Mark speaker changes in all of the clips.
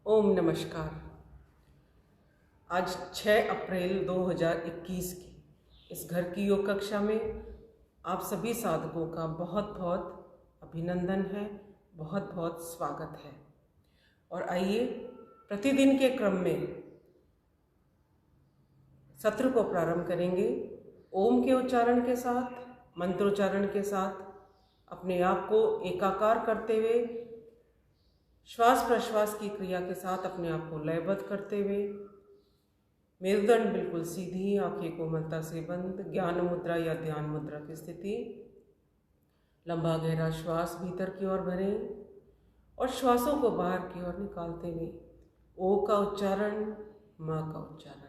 Speaker 1: ओम नमस्कार। आज 6 अप्रैल 2021 की इस घर की योग कक्षा में आप सभी साधकों का बहुत बहुत अभिनंदन है, बहुत बहुत स्वागत है। और आइए प्रतिदिन के क्रम में सत्र को प्रारंभ करेंगे ओम के उच्चारण के साथ, मंत्रोच्चारण के साथ, अपने आप को एकाकार करते हुए, श्वास प्रश्वास की क्रिया के साथ अपने आप को लयबद्ध करते हुए, मेरुदंड बिल्कुल सीधी, आंखें कोमलता से बंद, ज्ञान मुद्रा या ध्यान मुद्रा की स्थिति। लंबा गहरा श्वास भीतर की ओर भरें और श्वासों को बाहर की ओर निकालते हुए ओ का उच्चारण, माँ का उच्चारण।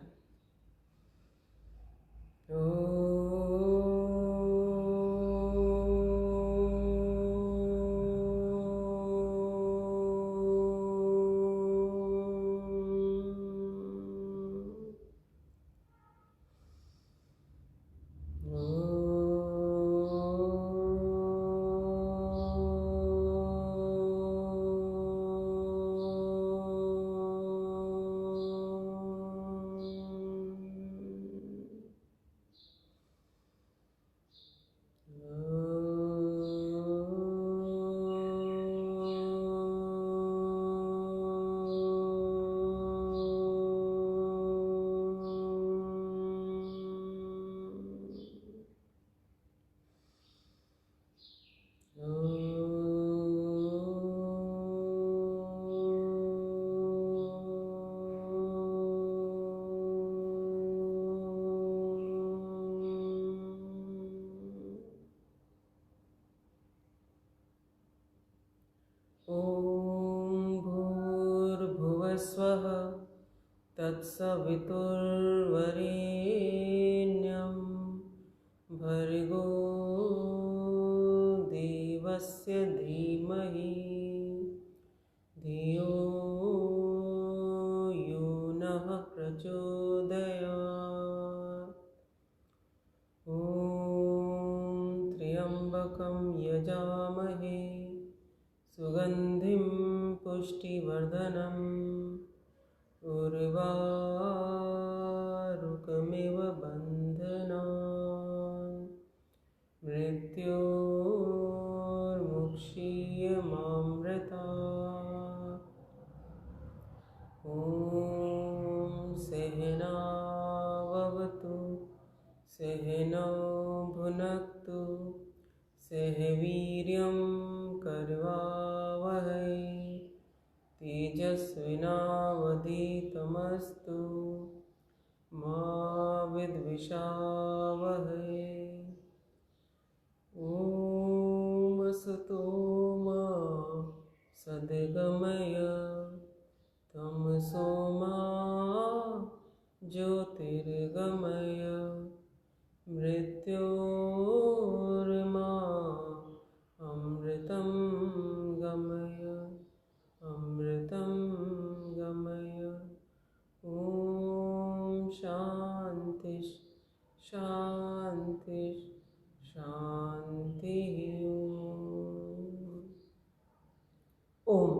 Speaker 1: स्वः तत्सवितुर्वरेण्यं भर्गो देवस्य धीमहि धियो यो नः प्रचोदयात्। ॐ त्र्यम्बकं यजामहे सुगन्धिं पुष्टिवर्धनम् उर्वारुकमिव बन्धनान् मृत्योर्मुक्षीयमामृतात्। ॐ सहनाववतु सहनौ भुनक्तु सह वीर्यं करवावहै तेजस्विनावधीतमस्तु मा विद्विषावहै। ॐ असतो मा सद्गमय तमसो मा ज्योतिर्गमय मृत्योर्मा अमृतं गमय अमृतं गमय। ॐ शान्ति शान्ति शान्तिः। ओम।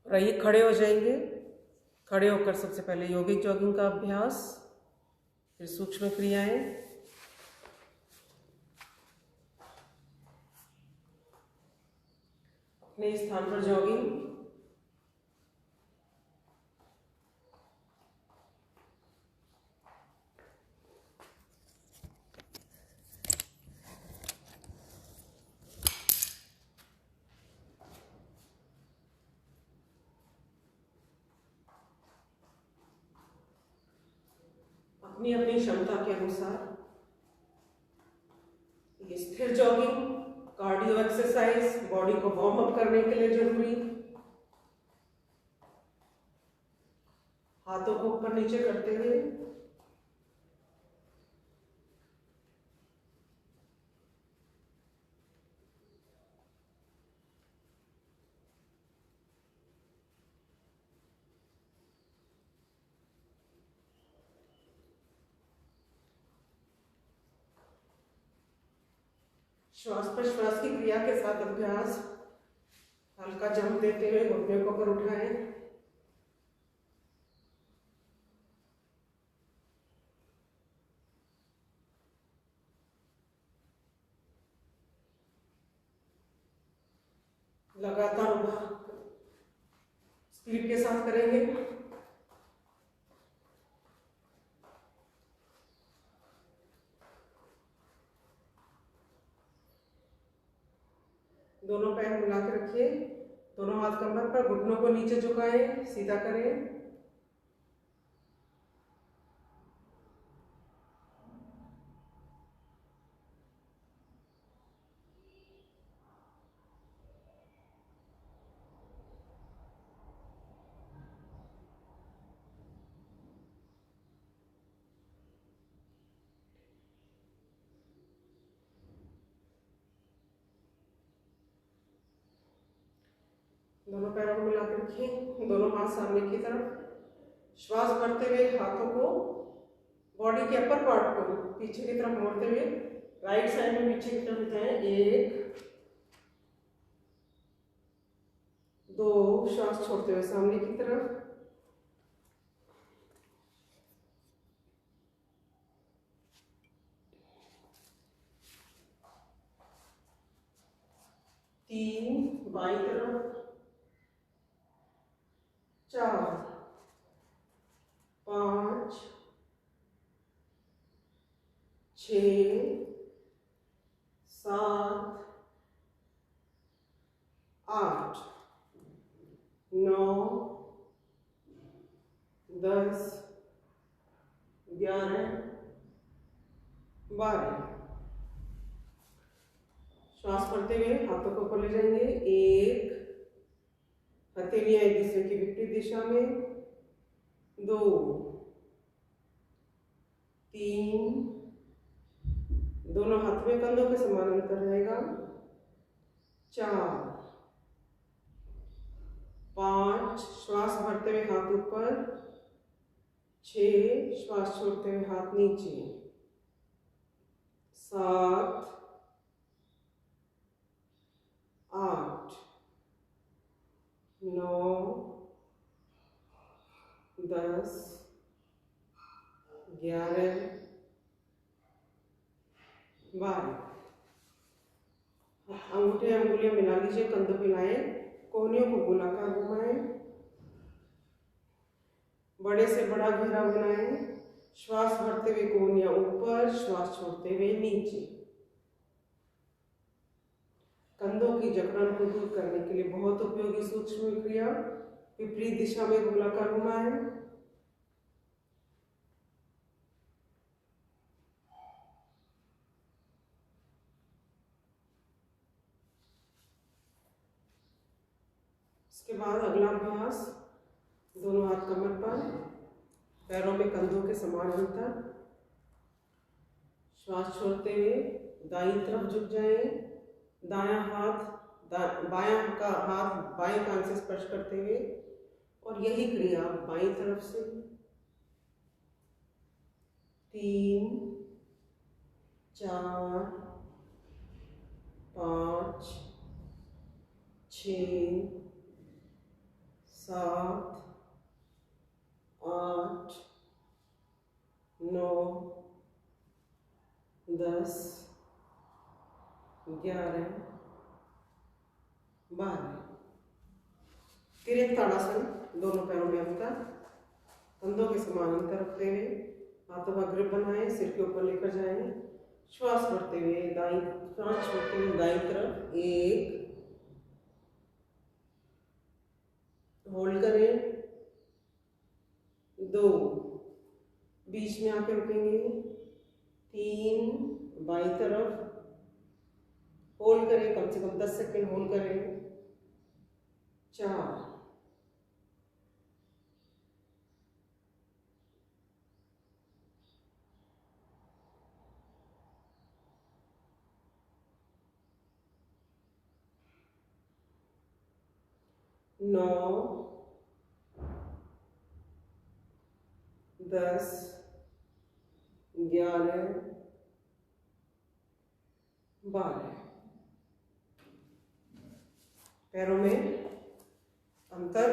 Speaker 1: और आइए खड़े हो जाएंगे। खड़े होकर सबसे पहले योगिक जॉगिंग का अभ्यास, फिर सूक्ष्म क्रियाएं। अपने स्थान पर जॉगिंग। अपनी अपनी क्षमता के अनुसार ये स्थिर जॉगिंग, कार्डियो एक्सरसाइज, बॉडी को वार्म अप करने के लिए जरूरी। हाथों को ऊपर नीचे करते हुए श्वास प्रश्वास की क्रिया के साथ अभ्यास। हल्का जंप देते हुए घुटने को ऊपर उठाएं। लगातार स्पीड के साथ करेंगे। दोनों पैर मिला के रखिए, दोनों हाथ कमर पर, घुटनों को नीचे झुकाएं, सीधा करें। दोनों पैरों को मिला के रखिए, दोनों हाथ सामने की तरफ। श्वास भरते हुए हाथों को बॉडी के अपर पार्ट को पीछे की तरफ मोड़ते हुए राइट साइड में पीछे की तरफ जाएं। 1 2, श्वास छोड़ते हुए सामने की तरफ। 3 बाईं तरफ। 4 5 6 7 8 9 10 11 12। श्वास भरते हुए हाथों को ऊपर ले जाएंगे। 1, हथेलियां एक दूसरे की विपरीत दिशा में। 2 3, दोनों हाथ में कंधों के समान अंतर रहेगा। 4 5, श्वास भरते हुए हाथ ऊपर। 6, श्वास छोड़ते हुए हाथ नीचे। 7 8 9 10 11 12। अंगूठे अंगुलियां मिला लीजिए, कंधों पे लाएं, कोहनियों को गोलाकार घुमाएं, बड़े से बड़ा घेरा बनाएं। श्वास भरते हुए कोहनियां ऊपर, श्वास छोड़ते हुए नीचे। कंधों की जकड़न को दूर करने के लिए बहुत उपयोगी सूक्ष्म क्रिया। विपरीत दिशा में गोलाकार घुमाएं। इसके बाद अगला अभ्यास, दोनों हाथ कमर पर, पैरों में कंधों के समान अंतर। श्वास छोड़ते हुए दाईं तरफ झुक जाएं। दायां हाथ बायां का हाथ बाएं कान से स्पर्श करते हुए, और यही क्रिया बाईं तरफ से। 3 4 5 6 7 8 9 10 11 12। तिरक ताड़ासन, दोनों पैरों में अंतर, कंधों के समान अंतर रखते हुए हाथों का ग्रिप बनाएं, सिर के ऊपर लेकर जाएं। श्वास भरते हुए श्वास छोड़ते हुए दाईं तरफ। 1, होल्ड करें। 2, बीच में आके रुकेंगे। 3, बाईं तरफ, होल्ड करें, कम से कम 10 सेकेंड होल्ड करें। 4 9 10 11 12। पैरों में अंतर,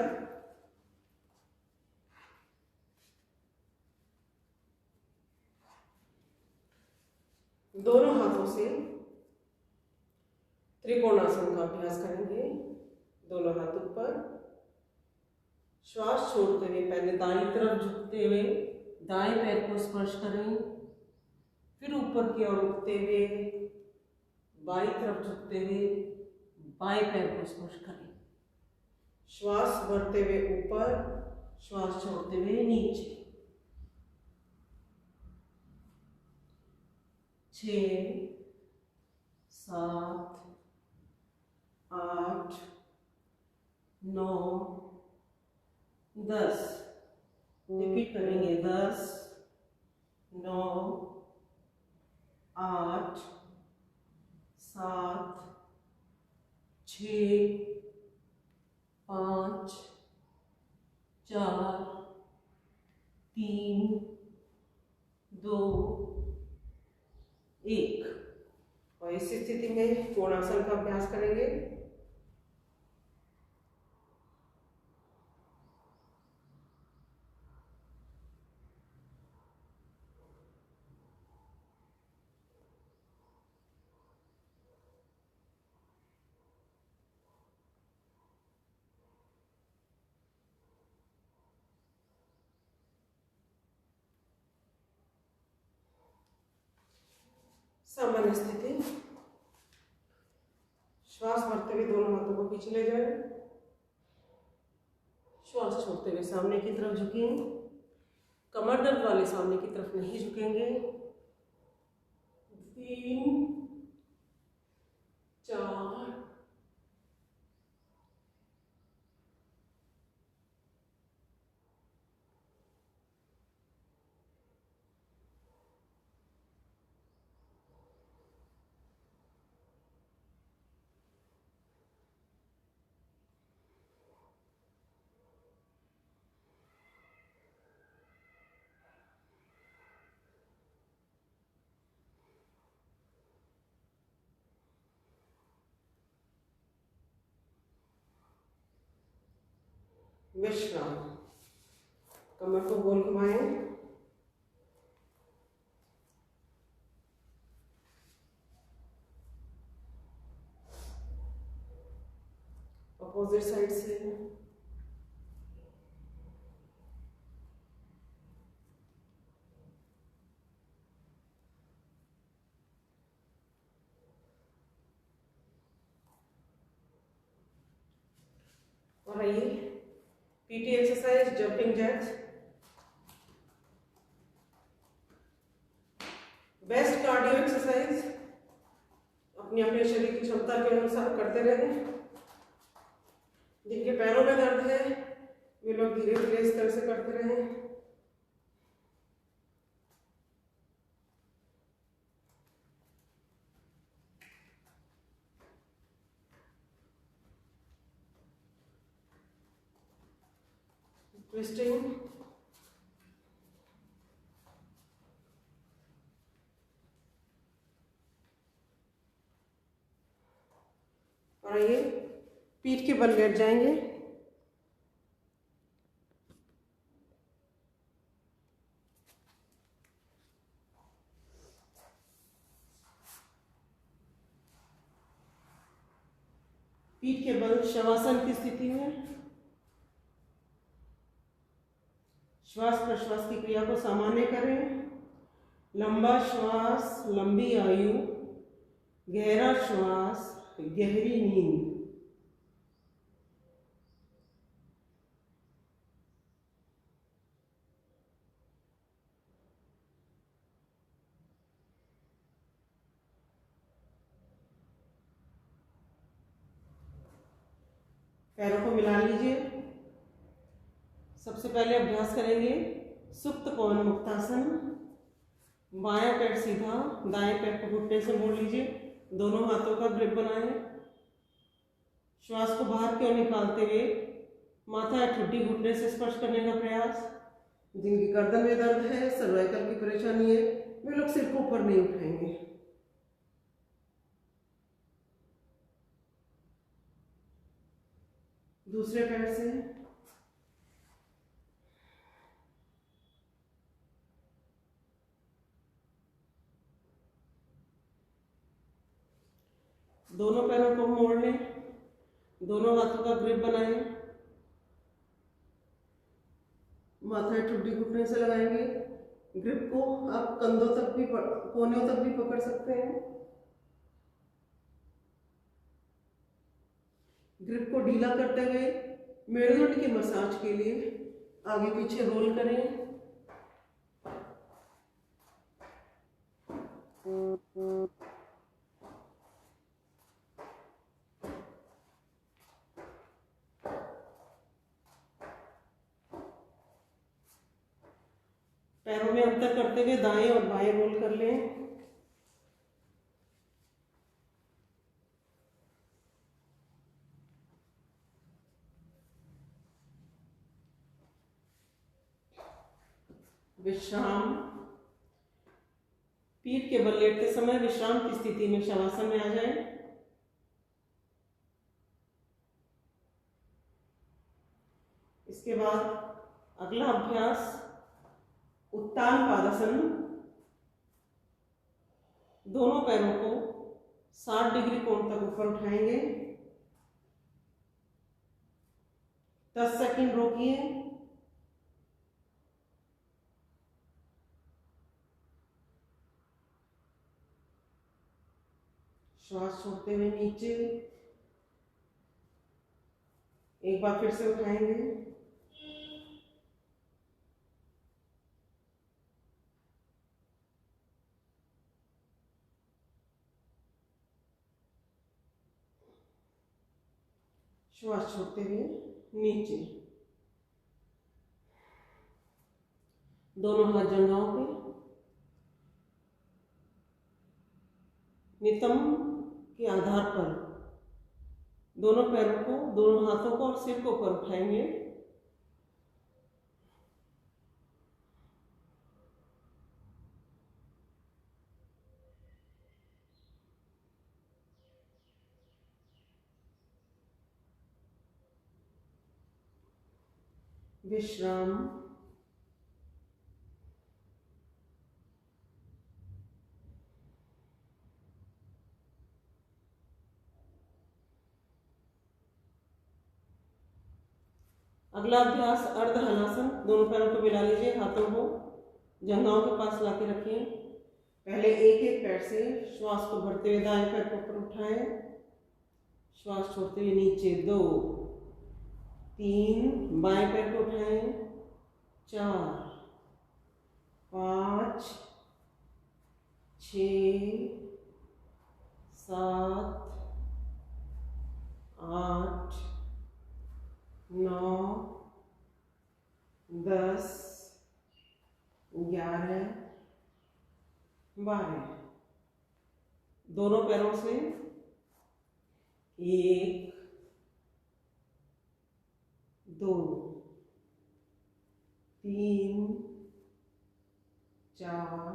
Speaker 1: दोनों हाथों से त्रिकोणासन का अभ्यास करेंगे। दोनों हाथ ऊपर, श्वास छोड़ते हुए पहले दाईं तरफ झुकते हुए दाएं पैर को स्पर्श करें, फिर ऊपर की ओर उठते हुए बाईं तरफ झुकते हुए बाएं पैर को स्पर्श करें। श्वास भरते हुए ऊपर, श्वास छोड़ते हुए नीचे। 6, 7, 8, 9, 10। रिपीट करेंगे। 10, 9, 8, 7, 6, 5, 4, 3, 2, 1। और इस स्थिति में कोणासन का अभ्यास करेंगे। सामान्य स्थिति, श्वास भरते हुए दोनों हाथों को पीछे ले जाएं, श्वास छोड़ते हुए सामने की तरफ झुकें। कमर दर्द वाले सामने की तरफ नहीं झुकेंगे। 3, 4, विश्राम। कमर को गोल घुमाएं। अपोजिट साइड से और आइए PT exercise, jumping jacks. Best cardio exercise अपने अपने शरीर की क्षमता के अनुसार करते रहें। जिनके पैरों में दर्द है वे लोग धीरे धीरे इस तरह से करते रहें। ट्विस्टिंग, और ये पीठ के बल लेट जाएंगे। पीठ के बल शवासन की स्थिति में श्वास प्रश्वास की क्रिया को सामान्य करें। लंबा श्वास, लंबी आयु, गहरा श्वास, गहरी नींद। पैरों को मिला लीजिए। सबसे पहले अभ्यास करेंगे सुप्त पवन मुक्तासन। बायां पैर सीधा, दाएं पैर को घुटने से मोड़ लीजिए। दोनों हाथों का ग्रिप बनाएं। श्वास को बाहर की ओर निकालते हुए माथा या ठुड्डी घुटने से स्पर्श करने का प्रयास। जिनकी गर्दन में दर्द है, सर्वाइकल की परेशानी है, वे लोग सिर को ऊपर नहीं उठाएंगे। दूसरे पैर से दोनों पैरों को मोड़ लें, दोनों हाथों का ग्रिप बनाएं, माथा ठुड्डी घुटने से लगाएंगे। ग्रिप को आप कंधों तक भी, कोहनियों तक भी पकड़ सकते हैं। ग्रिप को ढीला करते हुए मेरुदंड की मसाज के लिए आगे पीछे रोल करें। पैरों में अंतर करते हुए दाएं और बाएं रोल कर लें। विश्राम। पीठ के बल लेटते समय विश्राम की स्थिति में शवासन में आ जाएं। इसके बाद अगला अभ्यास उत्तान पादासन। दोनों पैरों को 60 डिग्री कोण तक ऊपर उठाएंगे। 10 सेकंड रोकिए। श्वास छोड़ते हुए नीचे। एक बार फिर से उठाएंगे। श्वास छोड़ते हुए नीचे। दोनों हाथ जंघाओं पे। नितंब के आधार पर दोनों पैरों को, दोनों हाथों को और सिर को ऊपर उठाएंगे। विश्राम। अगला अभ्यास अर्ध हलासन। दोनों पैरों को मिला लीजिए, हाथों को जंघाओं के पास लाके रखिए। पहले एक एक पैर से श्वास को भरते हुए दाएं पैर को ऊपर उठाएं। श्वास छोड़ते हुए नीचे। 2 3, बाएं पैर को उठाएं। 4 5 6 7 8 9 10 11 12। दोनों पैरों से 1 2 3 4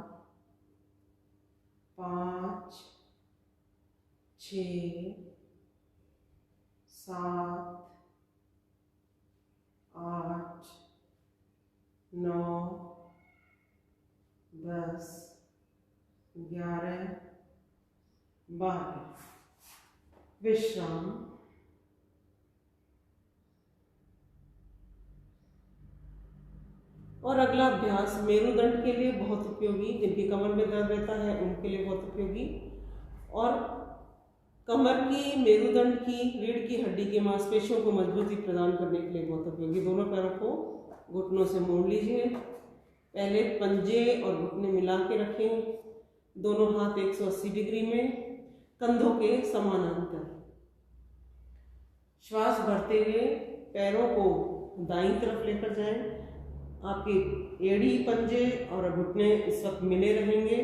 Speaker 1: 5 6 7 8 9 10 11 12। विश्राम। और अगला अभ्यास मेरुदंड के लिए बहुत उपयोगी, जिनकी कमर में दर्द रहता है उनके लिए बहुत उपयोगी, और कमर की, मेरुदंड की, रीढ़ की हड्डी की मांसपेशियों को मजबूती प्रदान करने के लिए बहुत उपयोगी। दोनों पैरों को घुटनों से मोड़ लीजिए। पहले पंजे और घुटने मिला के रखें। दोनों हाथ 180 डिग्री में, कंधों के समानांतर। श्वास भरते हुए पैरों को दाईं तरफ लेकर जाएं। आपकी एड़ी, पंजे और घुटने इस वक्त मिले रहेंगे।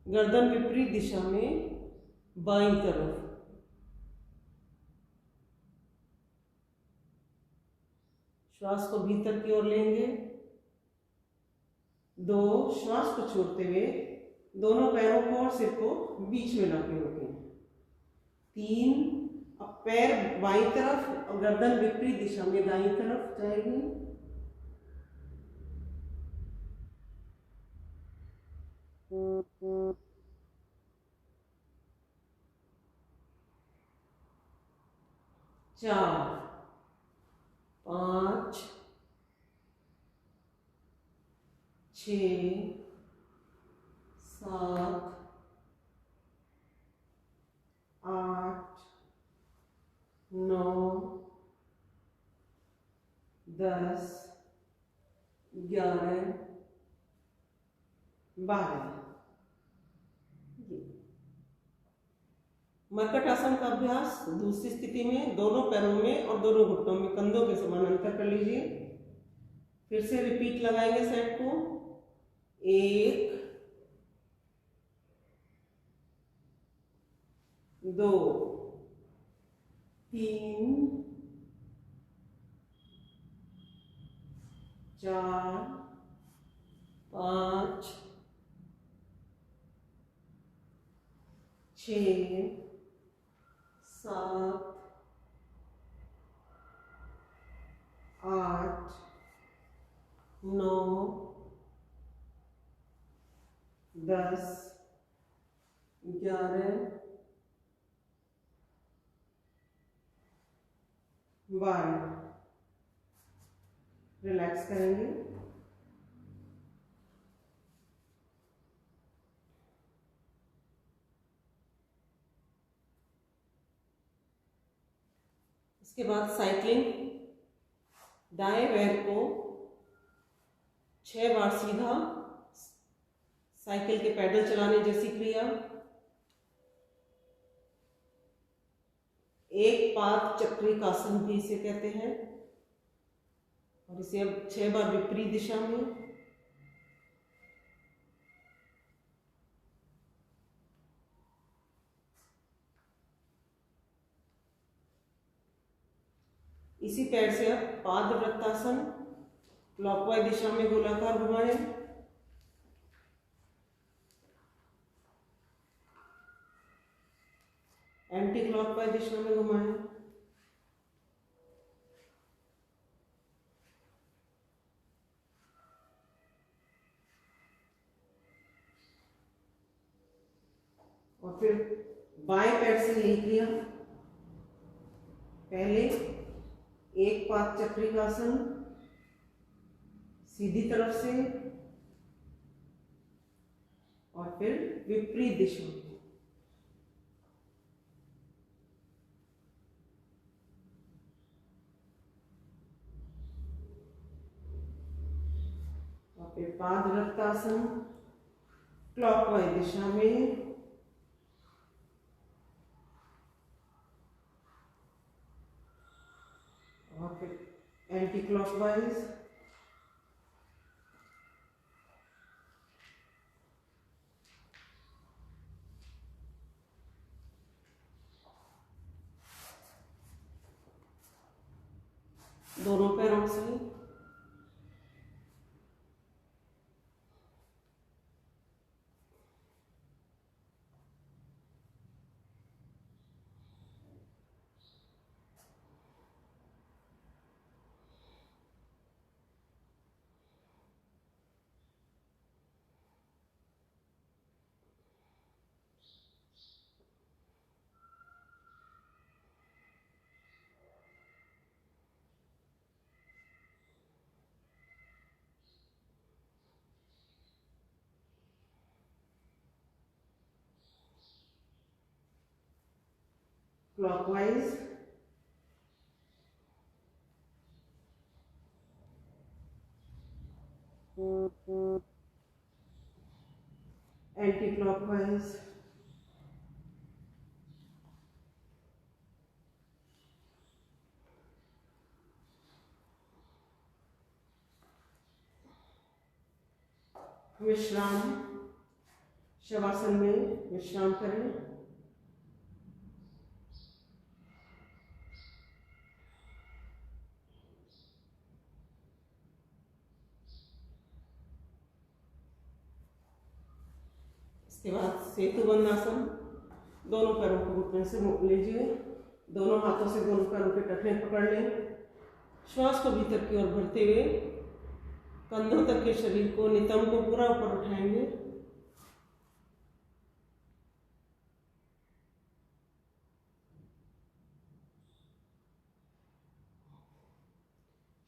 Speaker 1: गर्दन विपरीत दिशा में बाईं तरफ। श्वास को भीतर की ओर लेंगे। 2, श्वास को छोड़ते हुए दोनों पैरों को और सिर को बीच में लाके रोकें। 3, अब पैर बाईं तरफ और गर्दन विपरीत दिशा में दाईं तरफ जाएगी। चार, पाँच, 6, 7, 8, 9, 10, 11, 12। मरकट आसन का अभ्यास दूसरी स्थिति में दोनों पैरों में और दोनों घुटनों में कंधों के समानांतर कर लीजिए। फिर से रिपीट लगाएंगे सेट को। 1, 2, 3, 4, 5, 6, 7, 8, 9, 10, 11, 12। रिलैक्स करेंगे। इसके बाद साइक्लिंग। दाएं पैर को 6 बार सीधा साइकिल के पैडल चलाने जैसी क्रिया। एक पाद चक्रिकासन भी इसे कहते हैं, और इसे अब 6 बार विपरीत दिशा में। इसी पैर से अब पाद वृत्तासन क्लॉकवाइज दिशा में गोलाकार घुमाएं। एंटी क्लॉकवाइज दिशा में घुमाएं। और फिर बाएं पैर से यही क्रिया। पहले एक पाद चक्रिकासन सीधी तरफ से, और फिर विपरीत दिशा में। और फिर पाद वृत्तासन क्लॉकवाइज दिशा में। और फिर एंटी क्लॉकवाइज। दोनों पैरों से। क्लॉकवाइज। Anti clockwise. विश्राम। शवासन में विश्राम करें। इसके बाद सेतु बंद आसन। दोनों पैरों को घुटने से मोड़ लीजिए। दोनों हाथों से दोनों पैरों के टखने पकड़ लें। श्वास को भीतर की ओर भरते हुए कंधों तक के शरीर को, नितंब को पूरा ऊपर उठाएंगे।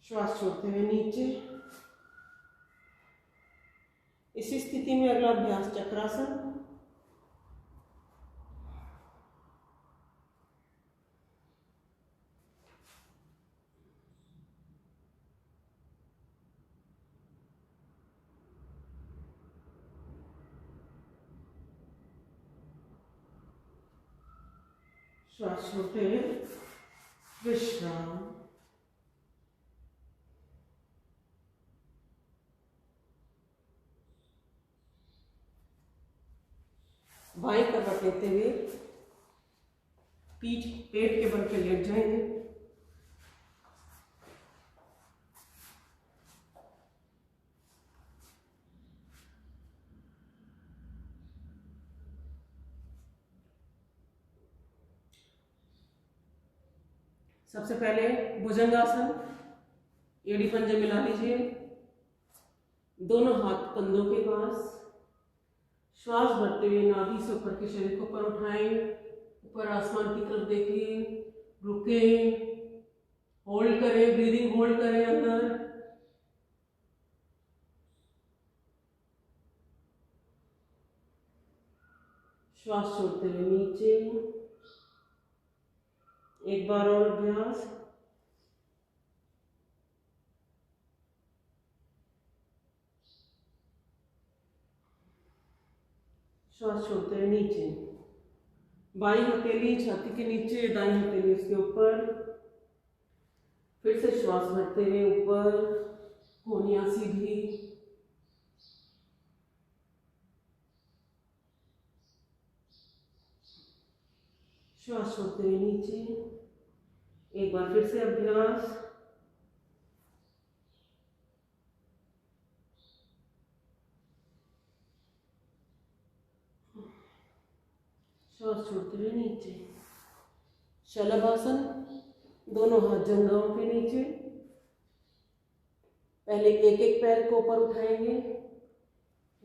Speaker 1: श्वास छोड़ते हुए नीचे। इसी स्थिति में अगला अभ्यास चक्रासन। श्वास छोड़ते हुए विश्राम। बाएं करवट लेते हुए पीठ पेट के बल पे लेट जाएंगे। सबसे पहले भुजंगासन, एड़ी पंजे मिला लीजिए, दोनों हाथ कंधों के पास। श्वास भरते हुए नाभि से ऊपर के शरीर को ऊपर उठाएं, ऊपर आसमान की तरफ देखिए, रुके, होल्ड करें, ब्रीदिंग होल्ड करें अंदर। श्वास छोड़ते हुए नीचे। एक बार और अभ्यास। श्वास छोड़ते हुए नीचे। बाईं हथेली छाती के नीचे, दाईं हथेली उसके ऊपर। फिर से श्वास भरते हुए ऊपर, कोहनियां सीधी। श्वास छोड़ते हुए नीचे। एक बार फिर से अभ्यास। श्वास छोड़ते हुए नीचे। शलभासन, दोनों हाथ जंघाओं के नीचे। पहले एक एक पैर को ऊपर उठाएंगे।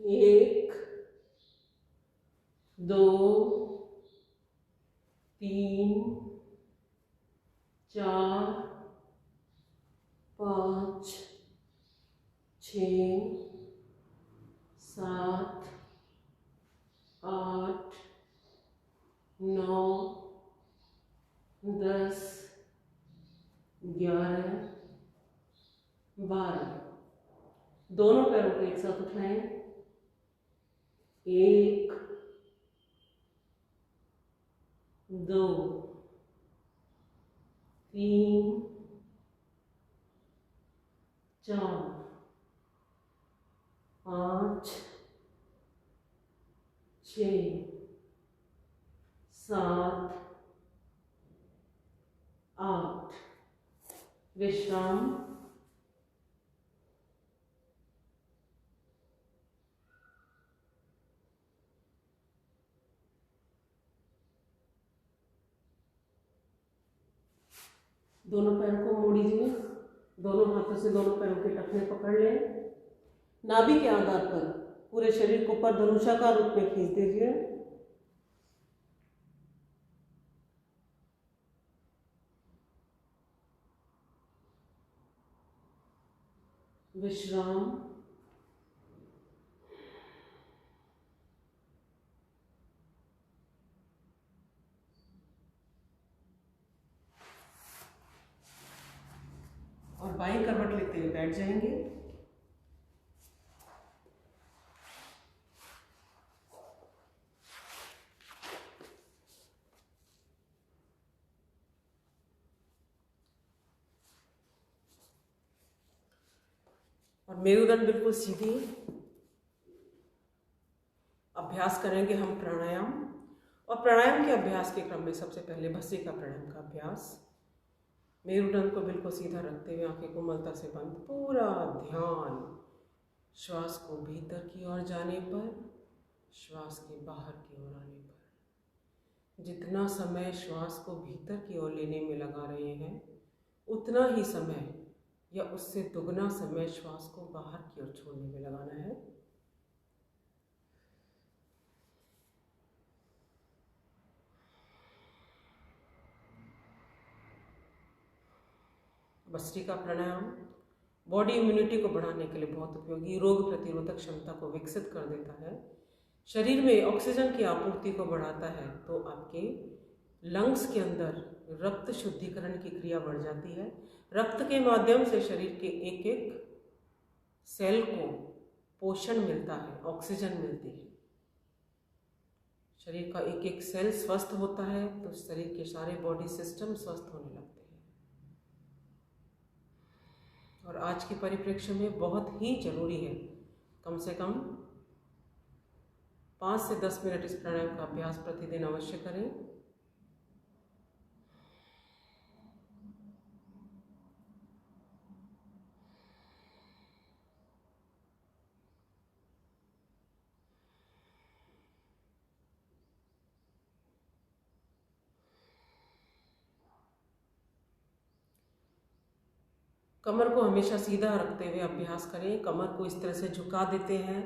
Speaker 1: 1 2 3 4 5 6 7 8 9 10 11 12। दोनों पैरों को एक साथ उठाएं। 1 2 3 4 5 6 7 8। विश्राम। दोनों पैरों को मोड़ लीजिए। दोनों हाथों से दोनों पैरों के टखने पकड़ लें। नाभि के आधार पर पूरे शरीर को ऊपर धनुषाकार रूप में खींच दीजिए। विश्राम। और बाईं करवट लेते हुए बैठ जाएंगे। और मेरुदंड बिल्कुल सीधी। अभ्यास करेंगे हम प्राणायाम। और प्राणायाम के अभ्यास के क्रम में सबसे पहले भस्त्रिका प्राणायाम का अभ्यास। मेरुदंड को बिल्कुल सीधा रखते हुए आंखें कोमलता से बंद, पूरा ध्यान श्वास को भीतर की ओर जाने पर, श्वास के बाहर की ओर आने पर। जितना समय श्वास को भीतर की ओर लेने में लगा रहे हैं, उतना ही समय या उससे दुगना समय श्वास को बाहर की ओर छोड़ने में लगाना है। भस्त्रिका प्राणायाम बॉडी इम्यूनिटी को बढ़ाने के लिए बहुत उपयोगी, रोग प्रतिरोधक क्षमता को विकसित कर देता है, शरीर में ऑक्सीजन की आपूर्ति को बढ़ाता है, तो आपके लंग्स के अंदर रक्त शुद्धिकरण की क्रिया बढ़ जाती है। रक्त के माध्यम से शरीर के एक एक सेल को पोषण मिलता है, ऑक्सीजन मिलती है। शरीर का एक एक सेल स्वस्थ होता है तो शरीर के सारे बॉडी सिस्टम स्वस्थ होने लगते हैं। और आज के परिप्रेक्ष्य में बहुत ही जरूरी है, कम से कम 5 से 10 मिनट इस प्राणायाम का अभ्यास प्रतिदिन अवश्य करें। कमर को हमेशा सीधा रखते हुए अभ्यास करें। कमर को इस तरह से झुका देते हैं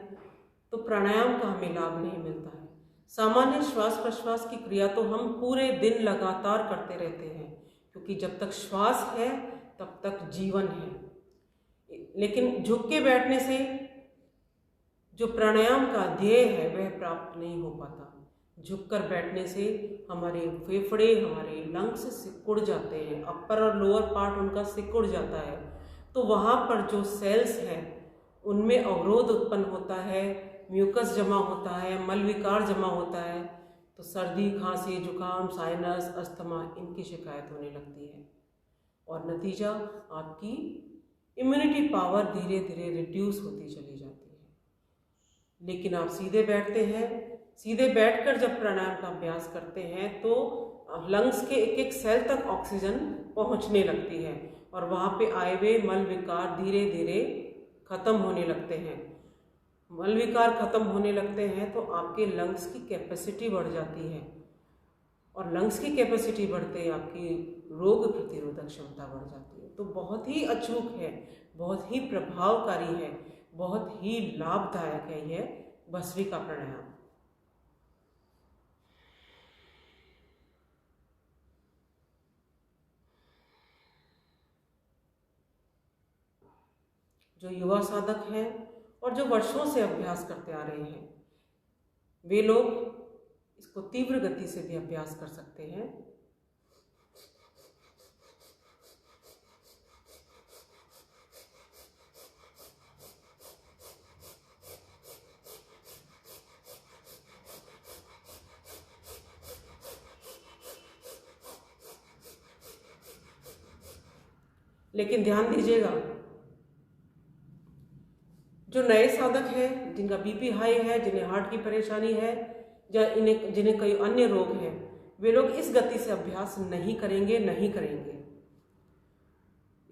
Speaker 1: तो प्राणायाम का हमें लाभ नहीं मिलता है। सामान्य श्वास प्रश्वास की क्रिया तो हम पूरे दिन लगातार करते रहते हैं, क्योंकि जब तक श्वास है तब तक जीवन है। लेकिन झुक के बैठने से जो प्राणायाम का ध्येय है वह प्राप्त नहीं हो पाता। झुककर बैठने से हमारे फेफड़े, हमारे लंग्स सिकुड़ जाते हैं, अपर और लोअर पार्ट उनका सिकुड़ जाता है, तो वहाँ पर जो सेल्स हैं उनमें अवरोध उत्पन्न होता है, म्यूकस जमा होता है, मल विकार जमा होता है, तो सर्दी, खांसी, जुकाम, साइनस, अस्थमा इनकी शिकायत होने लगती है। और नतीजा आपकी इम्यूनिटी पावर धीरे धीरे रिड्यूस होती चली जाती है। लेकिन आप सीधे बैठते हैं, सीधे बैठकर जब प्राणायाम का अभ्यास करते हैं तो लंग्स के एक एक सेल तक ऑक्सीजन पहुंचने लगती है और वहाँ पे आए हुए मल विकार धीरे धीरे खत्म होने लगते हैं। मल विकार खत्म होने लगते हैं तो आपके लंग्स की कैपेसिटी बढ़ जाती है, और लंग्स की कैपेसिटी बढ़ते ही आपकी रोग प्रतिरोधक क्षमता बढ़ जाती है। तो बहुत ही अचूक है, बहुत ही प्रभावकारी है, बहुत ही लाभदायक है यह भस्त्रिका प्राणायाम। जो युवा साधक हैं और जो वर्षों से अभ्यास करते आ रहे हैं, वे लोग इसको तीव्र गति से भी अभ्यास कर सकते हैं। लेकिन ध्यान दीजिएगा, जो नए साधक हैं, जिनका बीपी हाई है, जिन्हें हार्ट की परेशानी है या जिन्हें कई अन्य रोग हैं, वे लोग इस गति से अभ्यास नहीं करेंगे।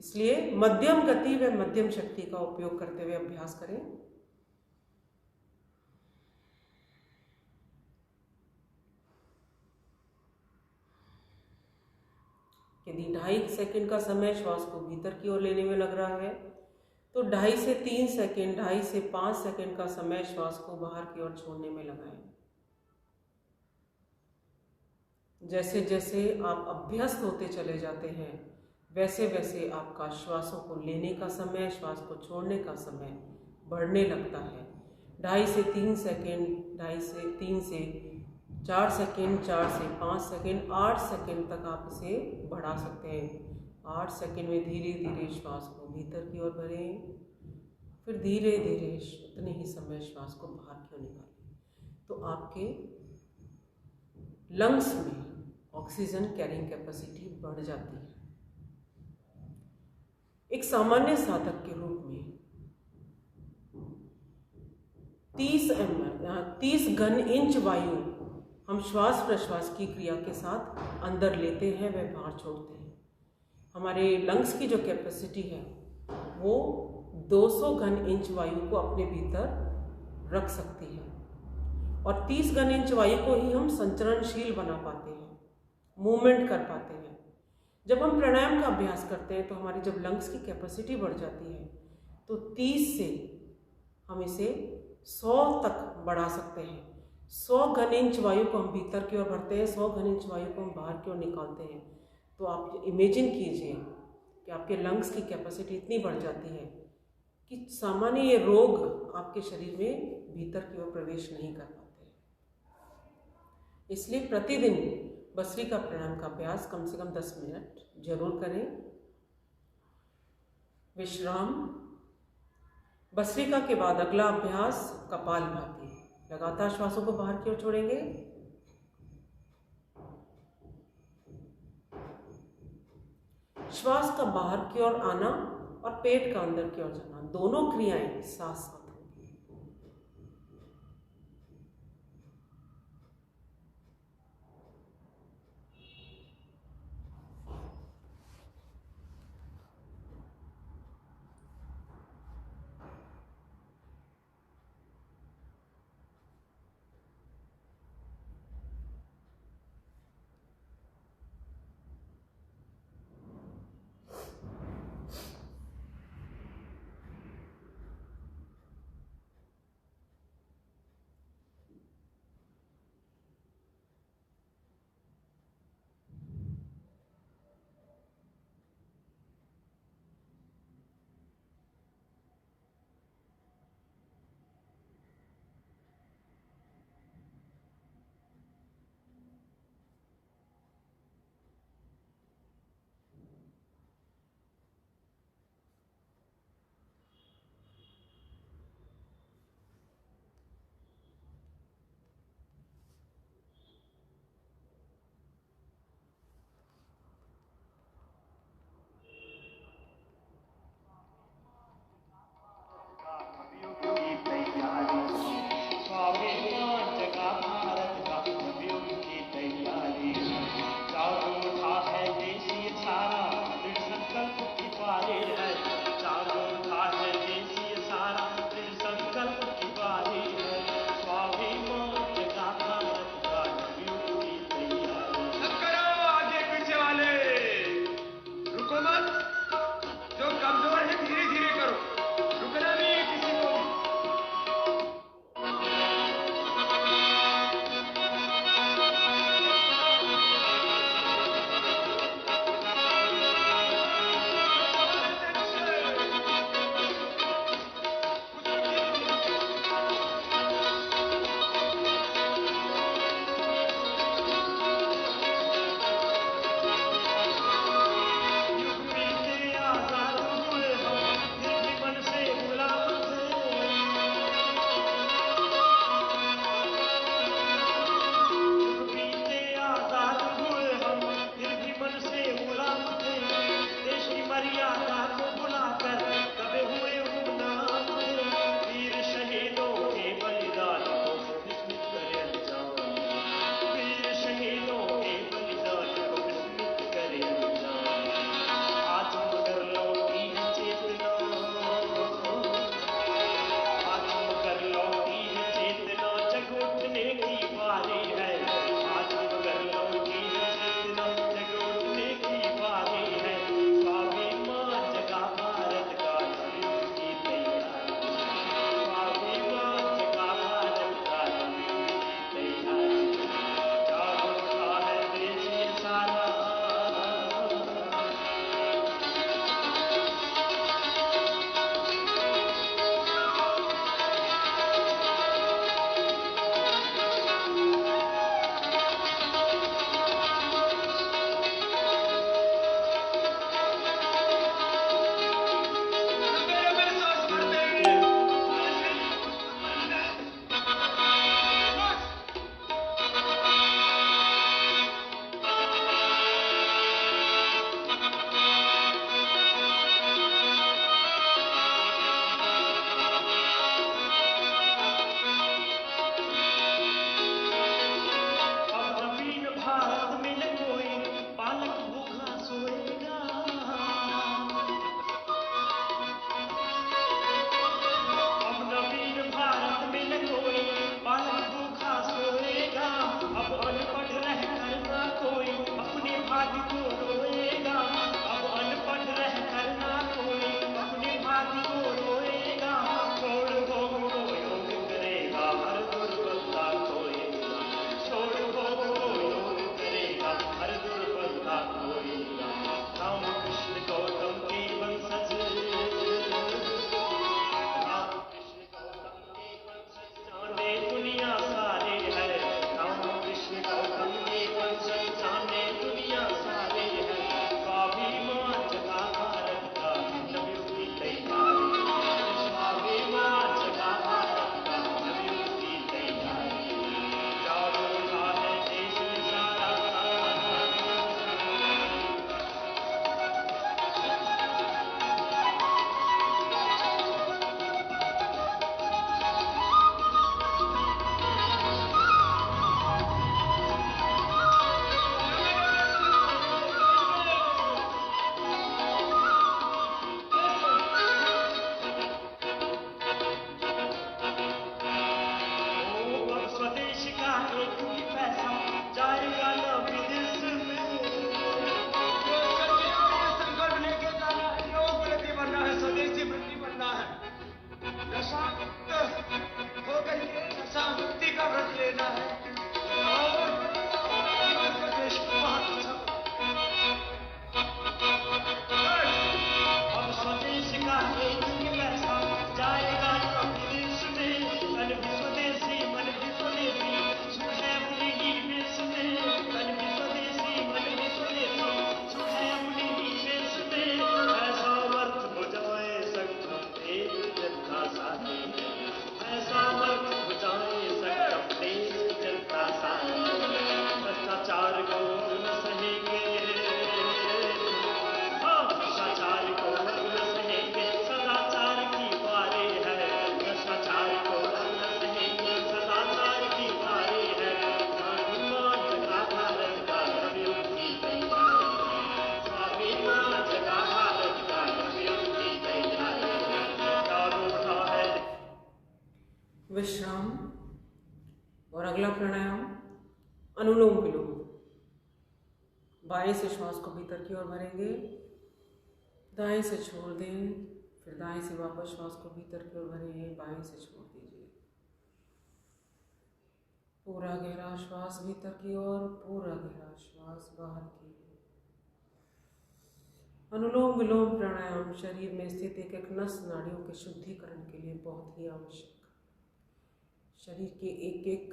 Speaker 1: इसलिए मध्यम गति व मध्यम शक्ति का उपयोग करते हुए अभ्यास करें। यदि 2.5 सेकंड का समय श्वास को भीतर की ओर लेने में लग रहा है तो 2.5 से 3 सेकंड, 2.5 से 5 सेकंड का समय श्वास को बाहर की ओर छोड़ने में लगाएं। जैसे जैसे आप अभ्यस्त होते चले जाते हैं, वैसे वैसे आपका श्वासों को लेने का समय, श्वास को छोड़ने का समय बढ़ने लगता है। 2.5 से 3 सेकंड, 2.5 से 3 से 4 सेकंड, 4 से 5 सेकंड, 8 सेकंड तक आप इसे बढ़ा सकते हैं। 8 सेकंड में धीरे धीरे श्वास को भीतर की ओर भरें, फिर धीरे धीरे उतने ही समय श्वास को बाहर की ओर निकालें। तो आपके लंग्स में ऑक्सीजन कैरिंग कैपेसिटी बढ़ जाती है। एक सामान्य साधक के रूप में 30 घन इंच वायु हम श्वास प्रश्वास की क्रिया के साथ अंदर लेते हैं व बाहर छोड़ते हैं। हमारे लंग्स की जो कैपेसिटी है वो 200 घन इंच वायु को अपने भीतर रख सकती है। और 30 घन इंच वायु को ही हम संचरणशील बना पाते हैं, मूवमेंट कर पाते हैं। जब हम प्राणायाम का अभ्यास करते हैं तो हमारी जब लंग्स की कैपेसिटी बढ़ जाती है तो 30 से हम इसे 100 तक बढ़ा सकते हैं। 100 घन इंच वायु को हम भीतर की ओर भरते हैं, 100 घन इंच वायु को हम बाहर की ओर निकालते हैं। तो आप इमेजिन कीजिए कि आपके लंग्स की कैपेसिटी इतनी बढ़ जाती है कि सामान्य ये रोग आपके शरीर में भीतर की ओर प्रवेश नहीं कर पाते। इसलिए प्रतिदिन भस्त्रिका प्राणायाम का अभ्यास कम से कम 10 मिनट जरूर करें। विश्राम। भस्त्रिका के बाद अगला अभ्यास कपालभाति। लगातार श्वासों को बाहर की ओर छोड़ेंगे, श्वास का बाहर की ओर आना और पेट का अंदर की ओर जाना, दोनों क्रियाएं साथ साथ होंगी। विश्राम। और अगला प्राणायाम अनुलोम विलोम। बाएं से श्वास को भीतर की ओर भरेंगे, दाएं से छोड़ दें, फिर दाएं से वापस श्वास को भीतर की ओर भरें, बाएं से छोड़ दीजिए। पूरा गहरा श्वास भीतर की ओर, पूरा गहरा श्वास बाहर की ओर। अनुलोम विलोम प्राणायाम शरीर में स्थित एक एक नस नाड़ियों के शुद्धिकरण के लिए बहुत ही आवश्यक, शरीर के एक एक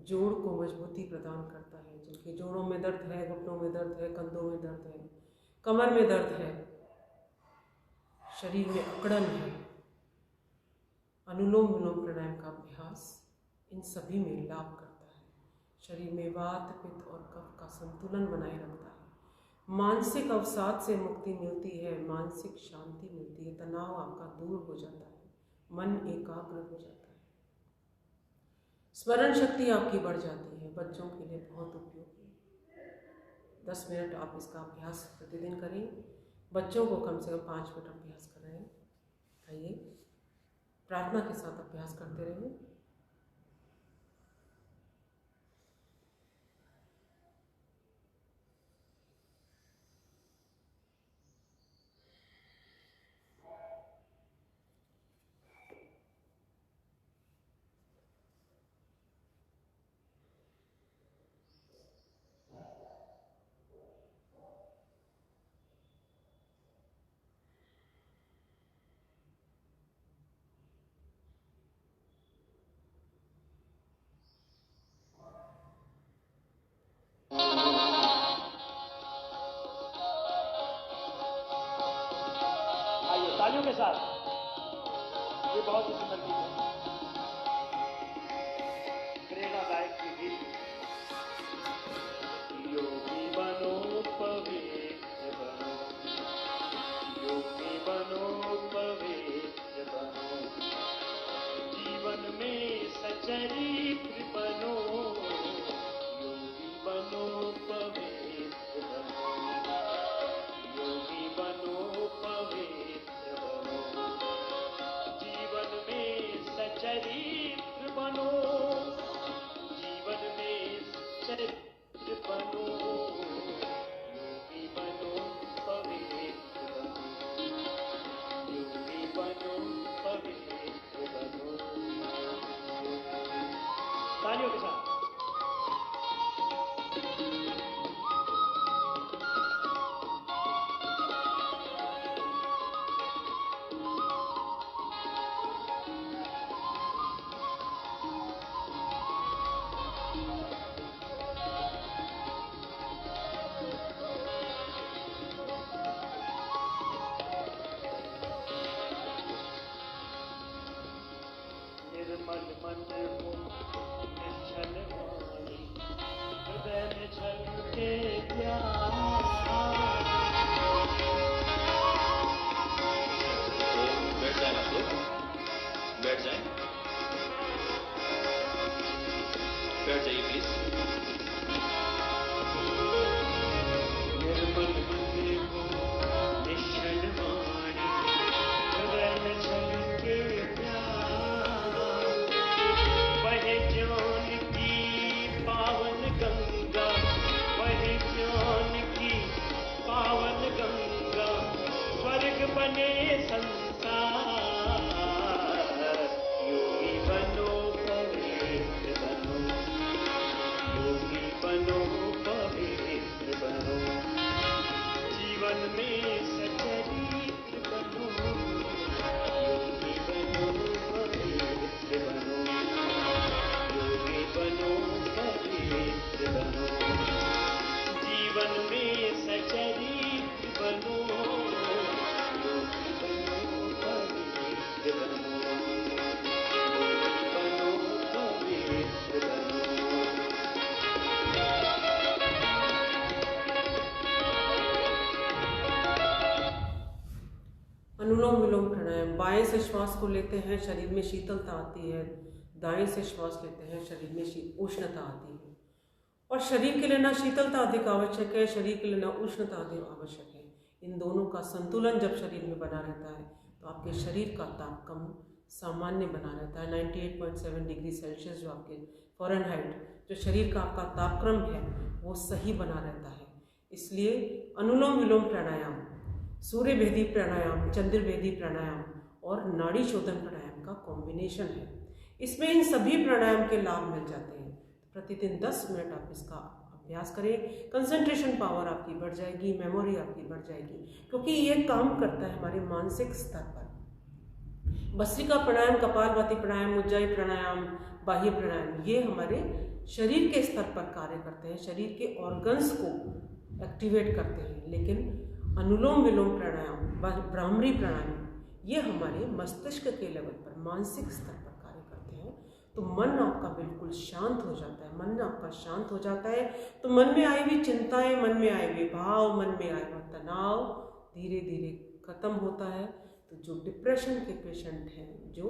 Speaker 1: जोड़ को मजबूती प्रदान करता है। जिनके जोड़ों में दर्द है, घुटनों में दर्द है, कंधों में दर्द है, कमर में दर्द है, शरीर में अकड़न है, अनुलोम विलोम प्राणायाम का अभ्यास इन सभी में लाभ करता है। शरीर में वात, पित्त और कफ का संतुलन बनाए रखता है। मानसिक अवसाद से मुक्ति मिलती है, मानसिक शांति मिलती है, तनाव आपका दूर हो जाता है, मन एकाग्र हो जाता है, स्मरण शक्ति आपकी बढ़ जाती है। बच्चों के लिए बहुत उपयोगी है। 10 मिनट आप इसका अभ्यास प्रतिदिन करें। बच्चों को कम से कम 5 मिनट अभ्यास कराएं। आइए प्रार्थना के साथ अभ्यास करते रहें।
Speaker 2: तालियों के साथ ये बहुत ही सुंदर गीत है, प्रेरणादायक गीत। योगी बनो पवित्र बनो, योगी बनो पवित्र बनो, जीवन में सचरित्र बनो, योगी बनो पवित्र बनो, योगी बनो पवित्र बनो, जीवन में सचरित्र बनो, जीवन में सचरित्र बनो, योगी बनो पवित्र बनो, योगी बनो पवित्र बनो। तालियों के साथ निर्मल मन हो, निश्चल वाणी, हृदय में छलके प्यार। बैठ जाए आप लोग, बैठ जाए, बैठ जाइए प्लीज। निर्मल मन हो, निश्चल वाणी, हृदय में छलके प्यार, वह ज्ञान की पावन गंगा, वह ज्ञान की पावन गंगा, स्वर्ग बने संसार, योगी बनो पवित्र बनो, योगी बनो पवित्र बनो, जीवन में सचरित्र बनो, योगी बनो पवित्र बनो, योगी बनो पवित्र बनो, जीवन में सचरित्र बनो, योगी बनो पवित्र बनो, योगी बनो पवित्र बनो।
Speaker 1: अनुलोम विलोम प्राणायाम। बाएं से श्वास को लेते हैं, शरीर में शीतलता आती है, दाएं से श्वास लेते हैं, शरीर में उष्णता आती है। और शरीर के लिए ना शीतलता अधिक आवश्यक है, शरीर के लिए ना उष्णता अधिक आवश्यक है। इन दोनों का संतुलन जब शरीर में बना रहता है तो आपके शरीर का ताप कम सामान्य बना रहता है। 98.7 डिग्री सेल्सियस जो आपके फ़ारेनहाइट जो शरीर का आपका तापक्रम है वो सही बना रहता है। इसलिए अनुलोम विलोम प्राणायाम, सूर्य भेदी प्राणायाम, चंद्र भेदी प्राणायाम और नाड़ी शोधन प्राणायाम का कॉम्बिनेशन है। इसमें इन सभी प्राणायाम के लाभ मिल जाते हैं। प्रतिदिन 10 मिनट आप इसका अभ्यास करें, कंसंट्रेशन पावर आपकी बढ़ जाएगी, मेमोरी आपकी बढ़ जाएगी, क्योंकि ये काम करता है हमारे मानसिक स्तर पर। भस्त्रिका प्राणायाम, कपालभाति प्राणायाम, उज्जाई प्राणायाम, बाह्य प्राणायाम, ये हमारे शरीर के स्तर पर कार्य करते हैं, शरीर के ऑर्गन्स को एक्टिवेट करते हैं। लेकिन अनुलोम विलोम प्राणायाम, भ्रामरी प्राणायाम, ये हमारे मस्तिष्क के लेवल पर, मानसिक स्तर पर कार्य करते हैं। तो मन आपका बिल्कुल शांत हो जाता है। मन आपका शांत हो जाता है तो मन में आई हुई चिंताएं, मन में आए हुए भाव, मन में आया हुआ तनाव धीरे धीरे खत्म होता है। तो जो डिप्रेशन के पेशेंट हैं, जो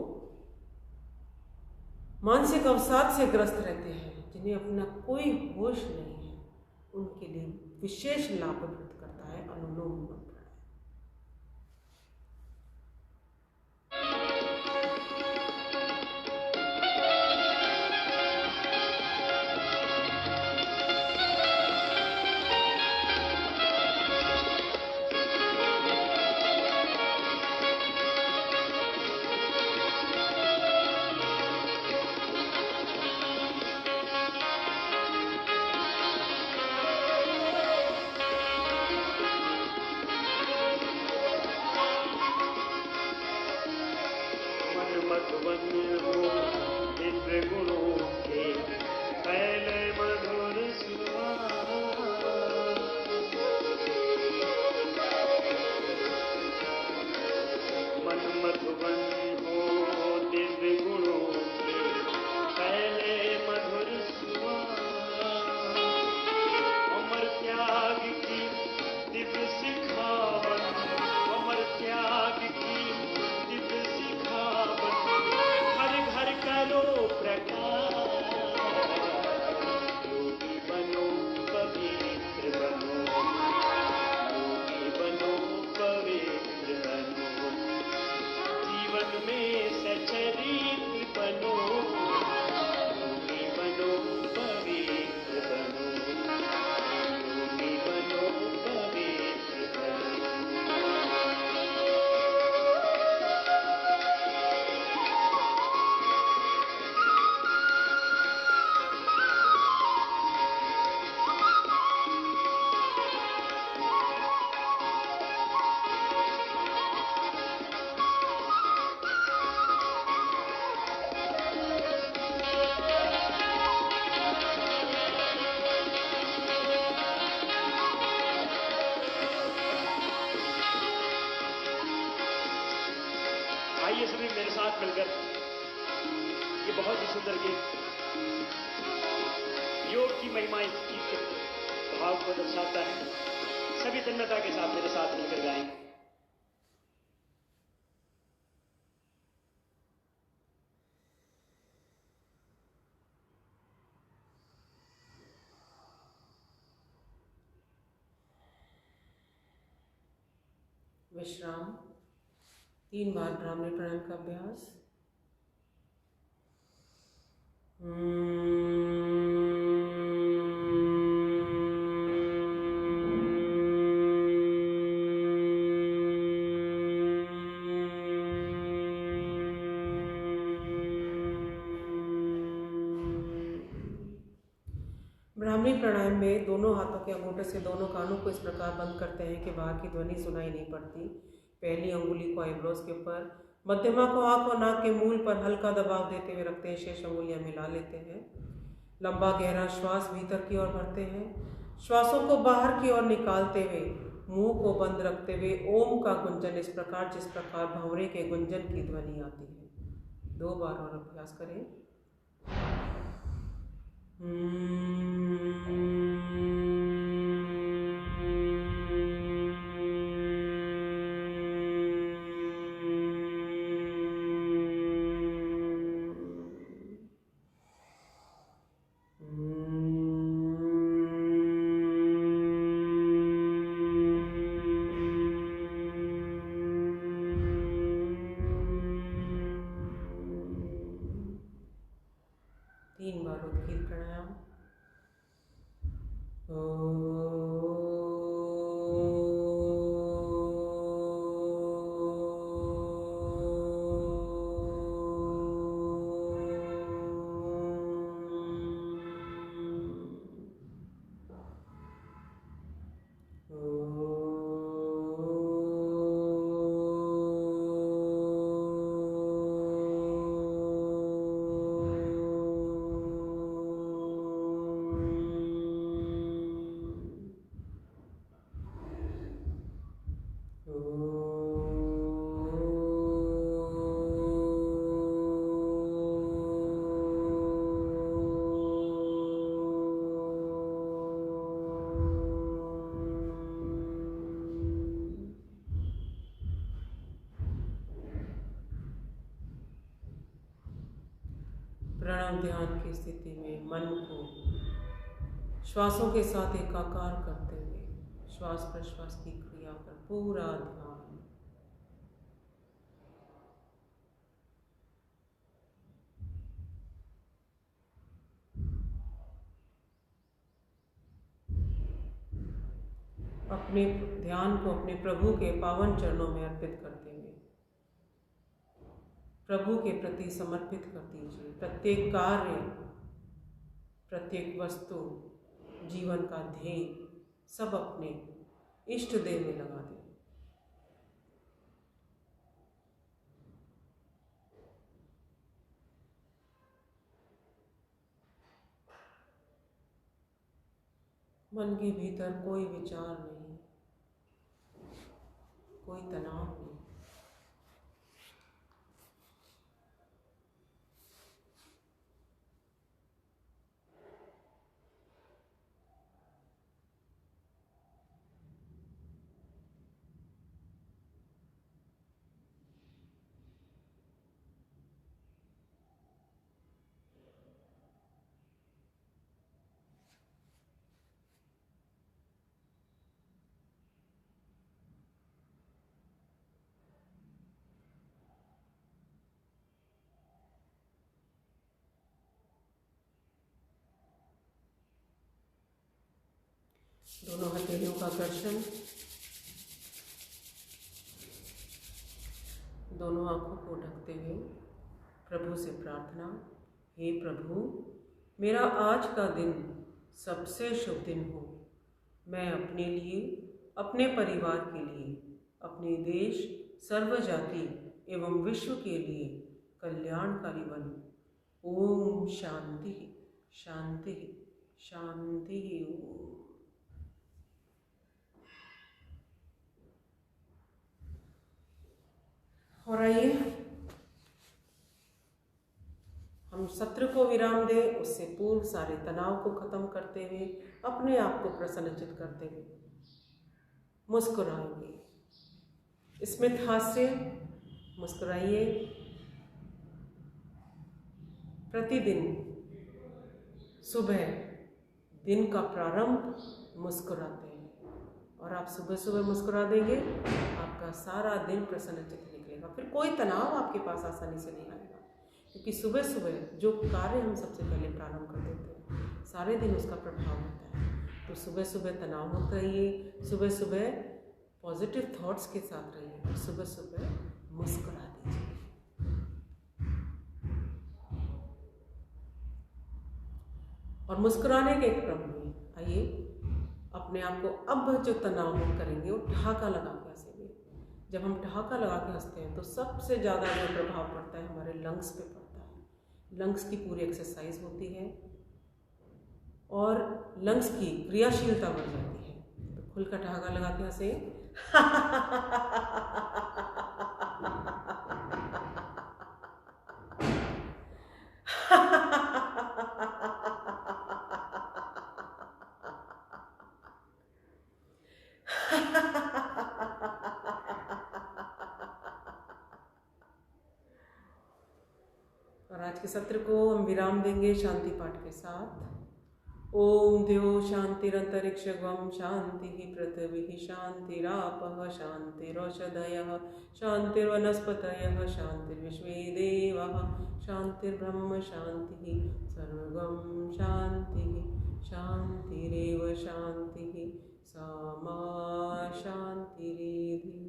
Speaker 1: मानसिक अवसाद से ग्रस्त रहते हैं, जिन्हें अपना कोई होश नहीं है, उनके लिए विशेष लाभप्रद करता है अनुलोम विलोम प्राणायाम।
Speaker 2: आइए सभी मेरे साथ मिलकर ये बहुत ही सुंदर गीत योग की महिमा इस गीत के भाव को दर्शाता है। सभी तन्मयता के साथ मेरे साथ मिलकर गाएंगे।
Speaker 1: विश्राम, 3 बार भ्रामरी प्राणायाम का अभ्यास। भ्रामरी प्राणायाम में दोनों हाथों के अंगूठे से दोनों कानों को इस प्रकार बंद करते हैं कि बाहर की ध्वनि सुनाई नहीं पड़ती। पहली अंगुली को आईब्रोज के ऊपर, मध्यमा को आंख और नाक के मूल पर हल्का दबाव देते हुए रखते हैं। शेष अंगुलियां मिला लेते हैं। लंबा गहरा श्वास भीतर की ओर भरते हैं। श्वासों को बाहर की ओर निकालते हुए मुंह को बंद रखते हुए ओम का गुंजन इस प्रकार जिस प्रकार भंवरे के गुंजन की ध्वनि आती है। 2 बार और अभ्यास करें। पुनर्ध्यान की स्थिति में मन को श्वासों के साथ एकाकार करते हुए श्वास प्रश्वास की क्रिया पर पूरा ध्यान। अपने ध्यान को अपने प्रभु के पावन चरणों में अर्पित करते हुए प्रभु के प्रति समर्पित कर दीजिए। प्रत्येक कार्य, प्रत्येक वस्तु, जीवन का ध्येय सब अपने इष्ट देव में लगा दें। मन के भीतर कोई विचार नहीं, कोई तनाव नहीं। दोनों हथेलियों का घर्षण, दोनों आंखों को ढकते हुए प्रभु से प्रार्थना। हे प्रभु, मेरा आज का दिन सबसे शुभ दिन हो। मैं अपने लिए, अपने परिवार के लिए, अपने देश, सर्व जाति एवं विश्व के लिए कल्याणकारी बनूं। ओम शांति शांति शांति। ओम। और आइए हम सत्र को विराम दें। उससे पूर्व सारे तनाव को खत्म करते हुए अपने आप को प्रसन्नचित करते हुए मुस्कुराएंगे। स्मित हास्य मुस्कुराइए। प्रतिदिन सुबह दिन का प्रारंभ मुस्कुराते हैं, और आप सुबह सुबह मुस्कुरा देंगे, आपका सारा दिन प्रसन्नचित निकलेगा। फिर कोई तनाव आपके पास आसानी से नहीं आएगा, क्योंकि सुबह सुबह जो कार्य हम सबसे पहले प्रारंभ कर देते हैं, सारे दिन उसका प्रभाव होता है। तो सुबह सुबह तनाव मुक्त रहिए, सुबह सुबह पॉजिटिव थॉट्स के साथ रहिए, और सुबह सुबह मुस्कुरा दीजिए। और मुस्कुराने के क्रम में आइए अपने आप को अब जो तनाव मुक्त करेंगे वो ठहाका लगा के हंसेंगे। जब हम ठहाका लगा के हंसते हैं तो सबसे ज़्यादा जो प्रभाव पड़ता है हमारे लंग्स पे पड़ता है। लंग्स की पूरी एक्सरसाइज होती है और लंग्स की क्रियाशीलता बढ़ जाती है। तो खुल का ठहाका लगा के हंसे। और आज के सत्र को हम विराम देंगे शांति पाठ के साथ। ओम द्यो शांतिरंतरिक्षगम शांति पृथ्वी शांतिरापः शांतिरौषधयः शांतिर्वनस्पतयः शांतिर्विश्वे देवाः शांतिर्ब्रह्म शांतिः सर्वं शांतिः शांतिरेव शांतिः सा मा शांतिरेधि।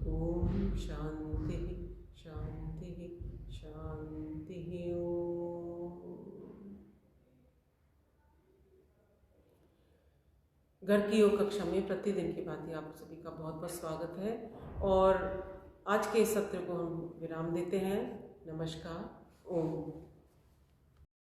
Speaker 1: ओम शांतिः शांतिः शांति। ओम। घर की योग कक्षा में प्रतिदिन की भांति आप सभी का बहुत बहुत स्वागत है, और आज के इस सत्र को हम विराम देते हैं। नमस्कार। ओम।